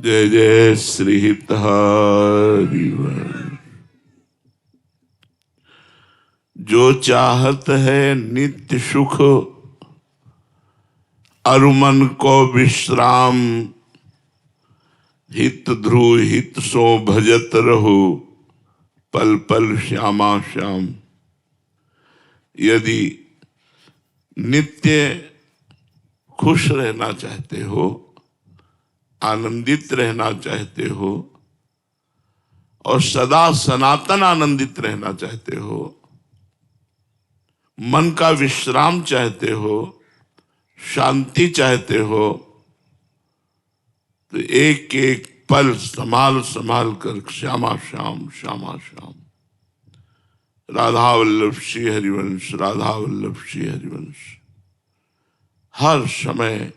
जय जय श्री हरिवंश। जो चाहत है नित्य सुख, अरु मन को विश्राम, हित ध्रुव हित सो भजत रहो, पल पल श्यामा श्याम। यदि नित्य खुश रहना चाहते हो, आनंदित रहना चाहते हो और सदा सनातन आनंदित रहना चाहते हो, मन का विश्राम चाहते हो, शांति चाहते हो, तो एक एक पल संभाल संभाल कर श्यामा श्याम श्यामा श्याम। राधा वल्लभ श्री हरिवंश, राधा वल्लभ श्री हरिवंश। हर समय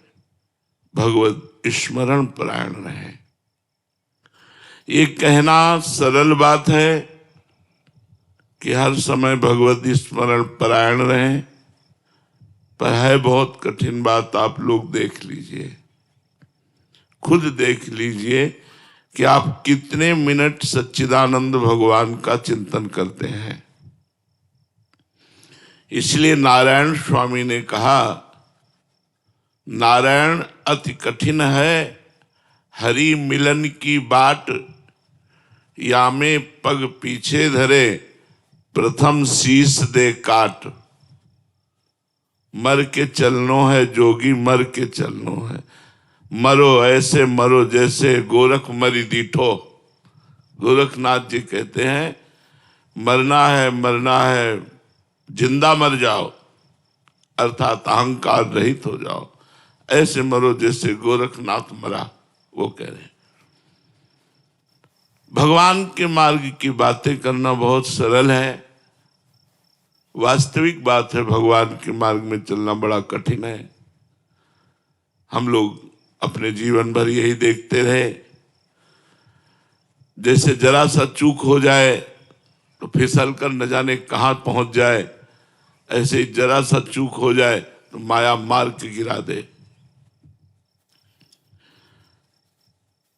भगवत स्मरण परायण रहे। ये कहना सरल बात है कि हर समय भगवत स्मरण परायण रहे, पर है बहुत कठिन बात। आप लोग देख लीजिए, खुद देख लीजिए कि आप कितने मिनट सच्चिदानंद भगवान का चिंतन करते हैं। इसलिए नारायण स्वामी ने कहा, नारायण अति कठिन है, हरि मिलन की बाट, या में पग पीछे धरे, प्रथम शीश दे काट। मर के चलनो है जोगी, मर के चलनो है। मरो ऐसे मरो जैसे गोरख मरी दीठो। गोरखनाथ जी कहते हैं, मरना है, जिंदा मर जाओ, अर्थात अहंकार रहित हो जाओ। ऐसे मरो जैसे गोरखनाथ मरा, वो कह रहे हैं। भगवान के मार्ग की बातें करना बहुत सरल है, वास्तविक बात है भगवान के मार्ग में चलना बड़ा कठिन है। हम लोग अपने जीवन भर यही देखते रहे, जैसे जरा सा चूक हो जाए तो फिसल कर न जाने कहां पहुंच जाए, ऐसे जरा सा चूक हो जाए तो माया मार के गिरा दे।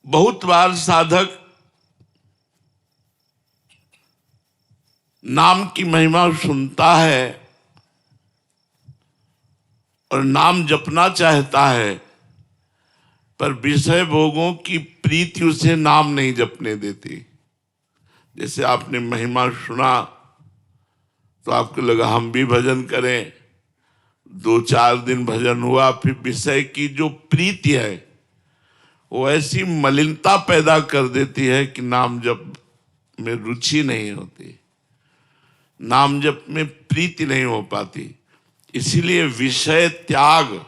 बहुत बार साधक नाम की महिमा सुनता है और नाम जपना चाहता है, पर विषय भोगों की प्रीति उसे नाम नहीं जपने देती। जैसे आपने महिमा सुना तो आपको लगा हम भी भजन करें, 2-4 दिन भजन हुआ, फिर विषय की जो प्रीति है वो ऐसी मलिनता पैदा कर देती है कि नाम जप में रुचि नहीं होती, नाम जप में प्रीति नहीं हो पाती। इसीलिए विषय त्याग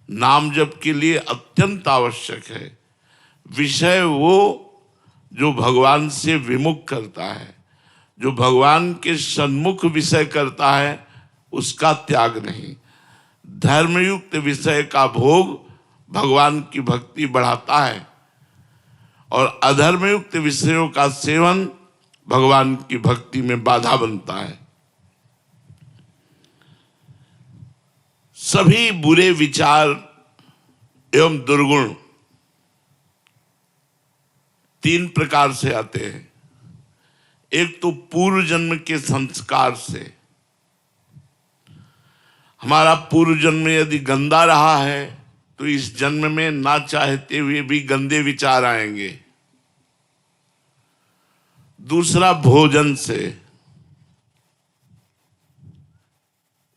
नाम जप के लिए अत्यंत आवश्यक है। विषय वो जो भगवान से विमुख करता है, जो भगवान के सन्मुख विषय करता है, उसका त्याग नहीं। धर्मयुक्त विषय का भोग भगवान की भक्ति बढ़ाता है और अधर्मयुक्त विषयों का सेवन भगवान की भक्ति में बाधा बनता है। सभी बुरे विचार एवं दुर्गुण 3 प्रकार से आते हैं। एक तो पूर्व जन्म के संस्कार से। हमारा पूर्व जन्म यदि गंदा रहा है तो इस जन्म में ना चाहते हुए भी गंदे विचार आएंगे। दूसरा भोजन से।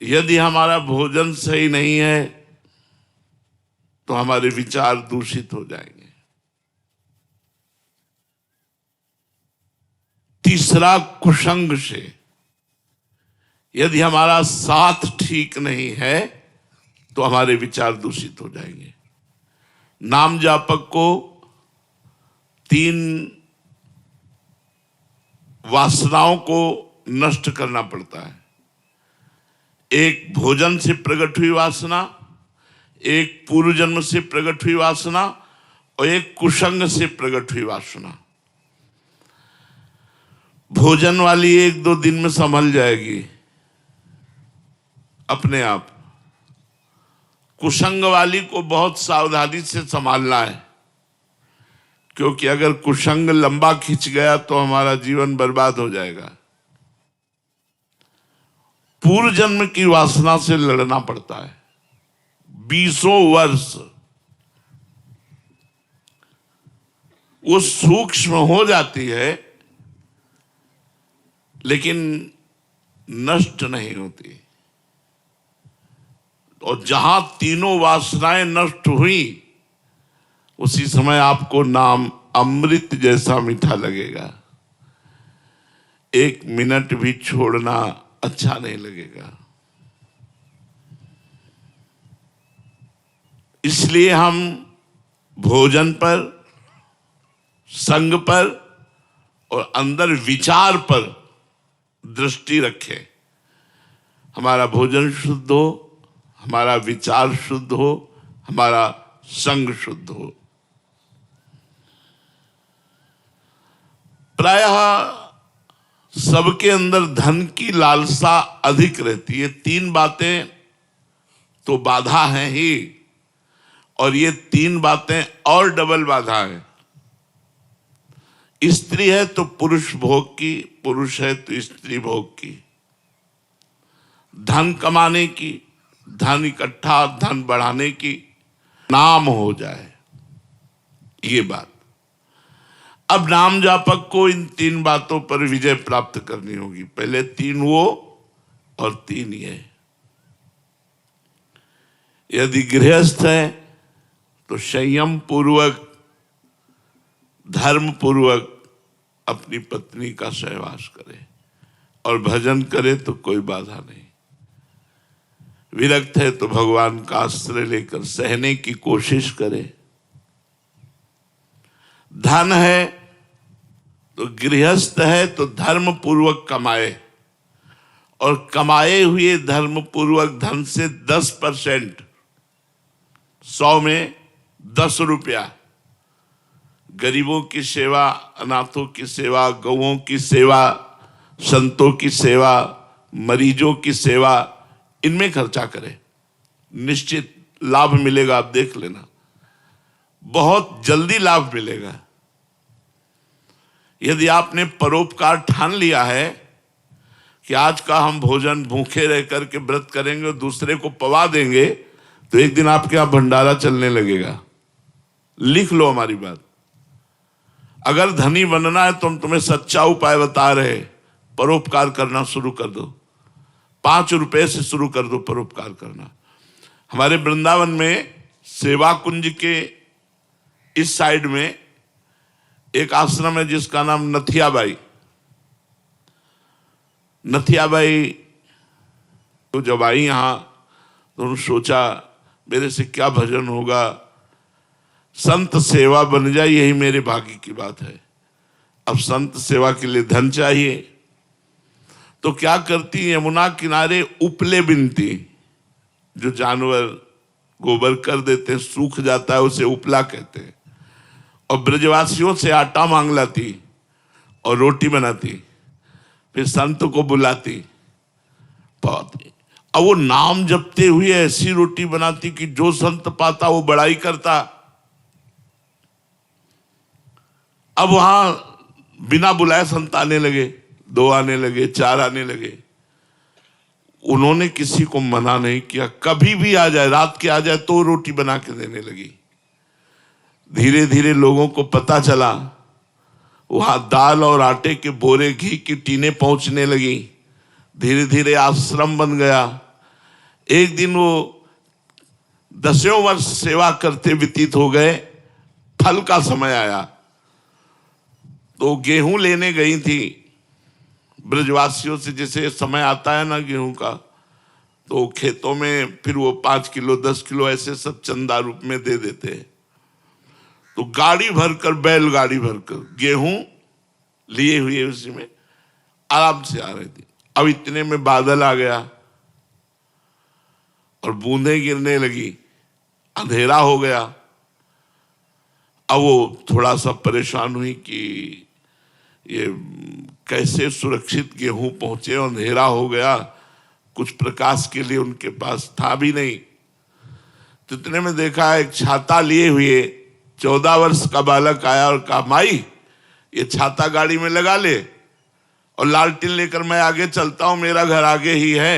यदि हमारा भोजन सही नहीं है तो हमारे विचार दूषित हो जाएंगे। तीसरा कुसंग से। यदि हमारा साथ ठीक नहीं है तो हमारे विचार दूषित हो जाएंगे। नाम जापक को 3 वासनाओं को नष्ट करना पड़ता है। एक भोजन से प्रकट हुई वासना, एक पूर्व जन्म से प्रकट हुई वासना और एक कुसंग से प्रकट हुई वासना। भोजन वाली 1-2 दिन में संभल जाएगी अपने आप। कुसंग वाली को बहुत सावधानी से संभालना है। क्योंकि अगर कुसंग लंबा खिंच गया तो हमारा जीवन बर्बाद हो जाएगा। पूर्व जन्म की वासना से लड़ना पड़ता है 20 वर्ष। वो सूक्ष्म हो जाती है लेकिन नष्ट नहीं होती। और जहां तीनों वासनाएं नष्ट हुई उसी समय आपको नाम अमृत जैसा मीठा लगेगा। 1 मिनट भी छोड़ना अच्छा नहीं लगेगा। इसलिए हम भोजन पर, संग पर और अंदर विचार पर दृष्टि रखें। हमारा भोजन शुद्ध हो, हमारा विचार शुद्ध हो, हमारा संग शुद्ध हो। प्रायः सबके अंदर धन की लालसा अधिक रहती है। 3 बातें तो बाधा हैं ही, और ये 3 बातें और डबल बाधा है। स्त्री है तो पुरुष भोग की, पुरुष है तो स्त्री भोग की। धन कमाने की, धन इकट्ठा, धन बढ़ाने की, नाम हो जाए, ये बात। अब नाम जापक को इन 3 बातों पर विजय प्राप्त करनी होगी। पहले 3 वो और 3 ये। यदि गृहस्थ है तो संयम पूर्वक, धर्म पूर्वक अपनी पत्नी का सहवास करे, और भजन करे तो कोई बाधा नहीं। विरक्त है तो भगवान का आश्रय लेकर सहने की कोशिश करे। धन है तो गृहस्थ है तो धर्म पूर्वक कमाए, और कमाए हुए धर्म पूर्वक धन से 10%, 100 में 10 रुपया गरीबों की सेवा, अनाथों की सेवा, गौओं की सेवा, संतों की सेवा, मरीजों की सेवा, इनमें खर्चा करें। निश्चित लाभ मिलेगा, आप देख लेना, बहुत जल्दी लाभ मिलेगा। यदि आपने परोपकार ठान लिया है कि आज का हम भोजन भूखे रह करके व्रत करेंगे और दूसरे को पवा देंगे, तो एक दिन आपके यहां भंडारा चलने लगेगा। लिख लो हमारी बात। अगर धनी बनना है तो हम तुम्हें सच्चा उपाय बता रहे, परोपकार करना शुरू कर दो। 5 रुपए से शुरू कर दो परोपकार करना। हमारे वृंदावन में सेवा कुंज के इस साइड में एक आश्रम है जिसका नाम नथियाबाई। नथियाबाई तो जब आई यहां तो उन्होंने सोचा मेरे से क्या भजन होगा, संत सेवा बन जाए, यही मेरे भाग्य की बात है। अब संत सेवा के लिए धन चाहिए, तो क्या करती, यमुना किनारे उपले बिनती, जो जानवर गोबर कर देते हैं, सूख जाता है, उसे उपला कहते हैं, और ब्रजवासियों से आटा मांग लाती और रोटी बनाती, फिर संत को बुलाती। बहुत अब वो नाम जपते हुए ऐसी रोटी बनाती कि जो संत पाता वो बड़ाई करता। अब वहां बिना बुलाए संत आने लगे, 2 आने लगे, 4 आने लगे। उन्होंने किसी को मना नहीं किया, कभी भी आ जाए, रात के आ जाए तो रोटी बना के देने लगी। धीरे धीरे लोगों को पता चला, वहां दाल और आटे के बोरे, घी की टीनें पहुंचने लगी। धीरे धीरे आश्रम बन गया। एक दिन वो 10 वर्ष सेवा करते व्यतीत हो गए। फल का समय आया तो गेहूं लेने गई थी ब्रजवासियों से, जैसे समय आता है ना गेहूं का, तो खेतों में फिर वो 5 किलो 10 किलो ऐसे सब चंदा रूप में दे देते हैं। तो गाड़ी भरकर, बैलगाड़ी भरकर गेहूं लिए हुए उसी में आराम से आ रही थी। अब इतने में बादल आ गया और बूंदें गिरने लगी, अंधेरा हो गया। अब वो थोड़ा सा परेशान हुई कि ये कैसे सुरक्षित गेहूं पहुंचे, और अंधेरा हो गया, कुछ प्रकाश के लिए उनके पास था भी नहीं। तो इतने में देखा एक छाता लिए हुए 14 वर्ष का बालक आया और कहा, माई ये छाता गाड़ी में लगा ले और लालटेन लेकर मैं आगे चलता हूं, मेरा घर आगे ही है।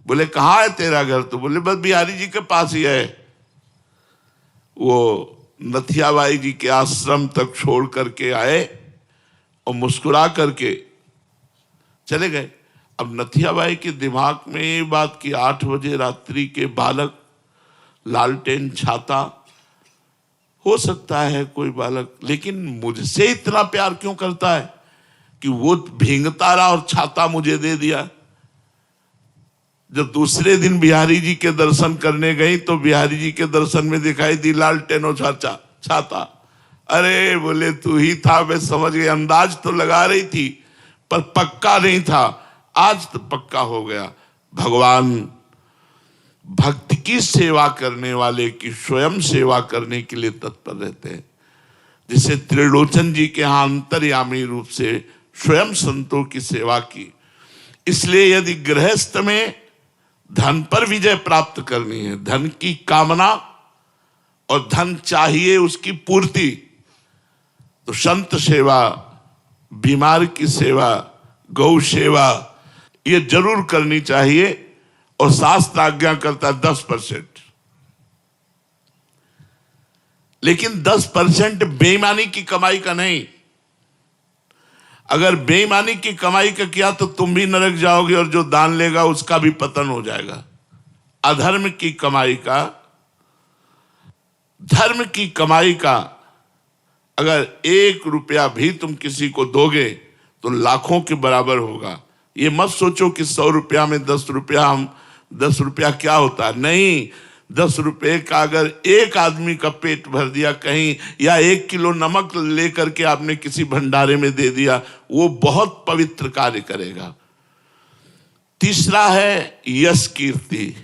बोले कहाँ है तेरा घर? तो बोले बस बिहारी जी के पास ही है। वो नथियाबाई जी के आश्रम तक छोड़ करके आए और मुस्कुरा करके चले गए। अब नथियाबाई के दिमाग में ये बात कि 8 बजे रात्रि के बालक, लालटेन, छाता, हो सकता है कोई बालक, लेकिन मुझसे इतना प्यार क्यों करता है कि वो भींगता रहा और छाता मुझे दे दिया। जब दूसरे दिन बिहारी जी के दर्शन करने गई तो बिहारी जी के दर्शन में दिखाई दी लालटेन और छाता। अरे बोले तू ही था, मैं समझ गई। अंदाज तो लगा रही थी पर पक्का नहीं था, आज तो पक्का हो गया। भगवान भक्त की सेवा करने वाले की स्वयं सेवा करने के लिए तत्पर रहते हैं। जिसे त्रिलोचन जी के यहाँ अंतर्यामी रूप से स्वयं संतों की सेवा की। इसलिए यदि गृहस्थ में धन पर विजय प्राप्त करनी है, धन की कामना और धन चाहिए उसकी पूर्ति, तो संत सेवा, बीमार की सेवा, गौ सेवा ये जरूर करनी चाहिए। और शास्त्र आज्ञा करता है 10%, लेकिन 10% बेईमानी की कमाई का नहीं। अगर बेईमानी की कमाई का किया तो तुम भी नरक जाओगे और जो दान लेगा उसका भी पतन हो जाएगा। अधर्म की कमाई का, धर्म की कमाई का अगर 1 रुपया भी तुम किसी को दोगे तो लाखों के बराबर होगा। ये मत सोचो कि 100 रुपया में 10 रुपया, 10 रुपया क्या होता है। नहीं, 10 रुपये का अगर एक आदमी का पेट भर दिया कहीं, या 1 किलो नमक लेकर के आपने किसी भंडारे में दे दिया, वो बहुत पवित्र कार्य करेगा। तीसरा है यश कीर्ति।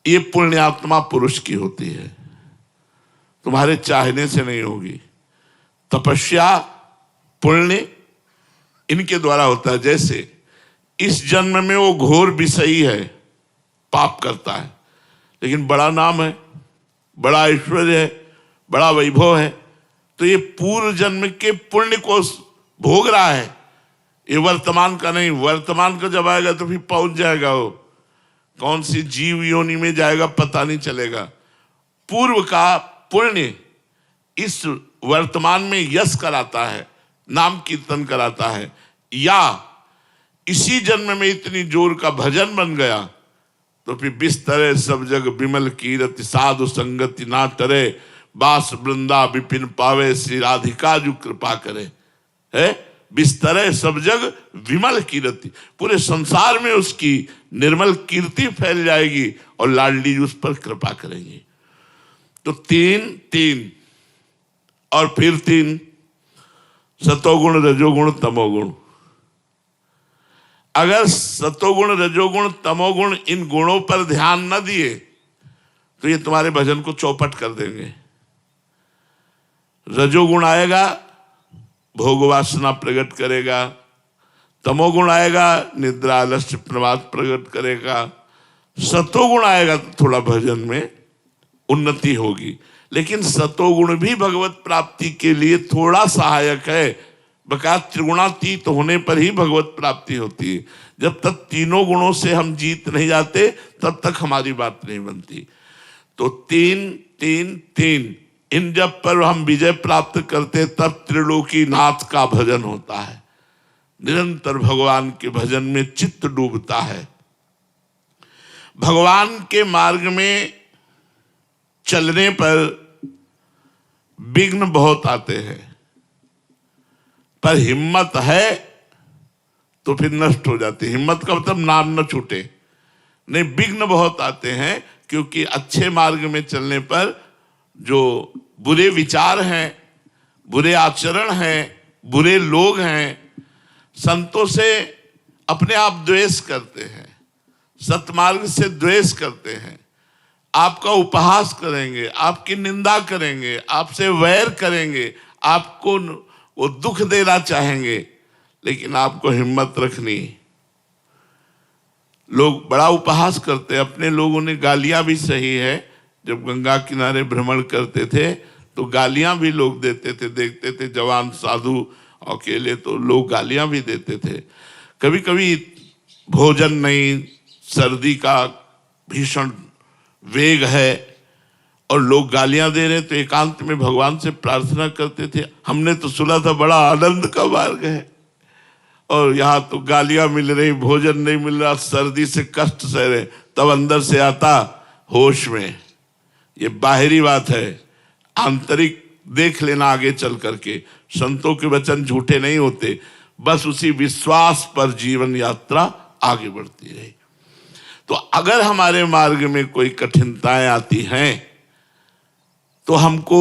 ये पुण्यात्मा पुरुष की होती है, तुम्हारे चाहने से नहीं होगी। तपस्या, पुण्य इनके द्वारा होता है। जैसे इस जन्म में वो घोर विषयी है, पाप करता है, लेकिन बड़ा नाम है, बड़ा ऐश्वर्य है, बड़ा वैभव है, तो ये पूर्व जन्म के पुण्य को भोग रहा है, ये वर्तमान का नहीं। वर्तमान का जब आएगा तो फिर पहुंच जाएगा, वो कौन सी जीव योनि में जाएगा पता नहीं चलेगा। पूर्व का पुण्य इस वर्तमान में यश कराता है, नाम कीर्तन कराता है। या इसी जन्म में इतनी जोर का भजन बन गया तो फिर बिस्तरे सब जग विमल कीरति, साधु संगति ना टरे, बास वृंदा विपिन पावे, श्री राधिका जो कृपा करे। है बिस्तरे सब जग विमल कीरति, पूरे संसार में उसकी निर्मल कीर्ति फैल जाएगी और लाडली जी उस पर कृपा करेंगी। तो 3 और फिर 3, सतोगुण, रजोगुण, तमोगुण। अगर सतोगुण, रजोगुण, तमोगुण इन गुणों पर ध्यान न दिए तो ये तुम्हारे भजन को चौपट कर देंगे। रजोगुण आएगा, भोग वासना प्रकट करेगा। तमोगुण आएगा, निद्रा, आलस्य, प्रमाद प्रकट करेगा। सतोगुण आएगा तो थोड़ा भजन में उन्नति होगी। लेकिन सतोगुण भी भगवत प्राप्ति के लिए थोड़ा सहायक है। बका त्रिगुणातीत होने पर ही भगवत प्राप्ति होती है। जब तक तीनों गुणों से हम जीत नहीं जाते तब तक हमारी बात नहीं बनती। तो 3 इन जब पर हम विजय प्राप्त करते तब त्रिलोकी नाथ का भजन होता है। निरंतर भगवान के भजन में चित्त डूबता है। भगवान के मार्ग में चलने पर विघ्न बहुत आते हैं, पर हिम्मत है तो फिर नष्ट हो जाती है। हिम्मत का मतलब नाम न छूटे नहीं, विघ्न बहुत आते हैं क्योंकि अच्छे मार्ग में चलने पर जो बुरे विचार हैं, बुरे आचरण हैं, बुरे लोग हैं, संतों से अपने आप द्वेष करते हैं, सतमार्ग से द्वेष करते हैं, आपका उपहास करेंगे, आपकी निंदा करेंगे, आपसे वैर करेंगे, आपको वो दुख देना चाहेंगे, लेकिन आपको हिम्मत रखनी। लोग बड़ा उपहास करते हैं, अपने लोगों ने गालियां भी सही है, जब गंगा किनारे भ्रमण करते थे तो गालियां भी लोग देते थे, देखते थे जवान साधु अकेले तो लोग गालियां भी देते थे। कभी कभी भोजन नहीं, सर्दी का भीषण वेग है और लोग गालियां दे रहे, तो एकांत में भगवान से प्रार्थना करते थे, हमने तो सुना था बड़ा आनंद का मार्ग है और यहाँ तो गालियां मिल रही, भोजन नहीं मिल रहा, सर्दी से कष्ट सह रहे। तब अंदर से आता होश में, ये बाहरी बात है, आंतरिक देख लेना आगे चल करके। संतों के वचन झूठे नहीं होते, बस उसी विश्वास पर जीवन यात्रा आगे बढ़ती रही। तो अगर हमारे मार्ग में कोई कठिनताएं आती हैं तो हमको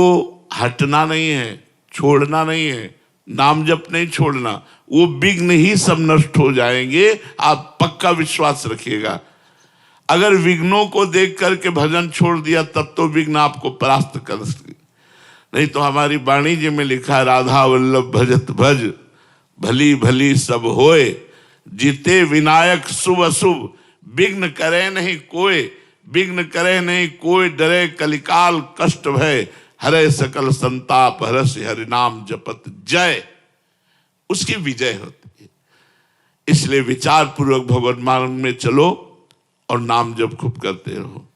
हटना नहीं है, छोड़ना नहीं है, नाम जप नहीं छोड़ना, वो विघ्न ही सब नष्ट हो जाएंगे, आप पक्का विश्वास रखिएगा। अगर विघ्नों को देख करके भजन छोड़ दिया तब तो विघ्न आपको परास्त कर सके, नहीं तो हमारी वाणी जी में लिखा है, राधा वल्लभ भजत भज भली भली सब होए, जीते विनायक शुभ अशुभ, विघ्न करे नहीं कोई, विघ्न करे नहीं कोई, डरे कलिकाल कष्ट भय, हरे सकल संताप हरस हरि नाम जपत जय, उसकी विजय होती है। इसलिए विचार पूर्वक भगवत मार्ग में चलो और नाम जप खूब करते रहो।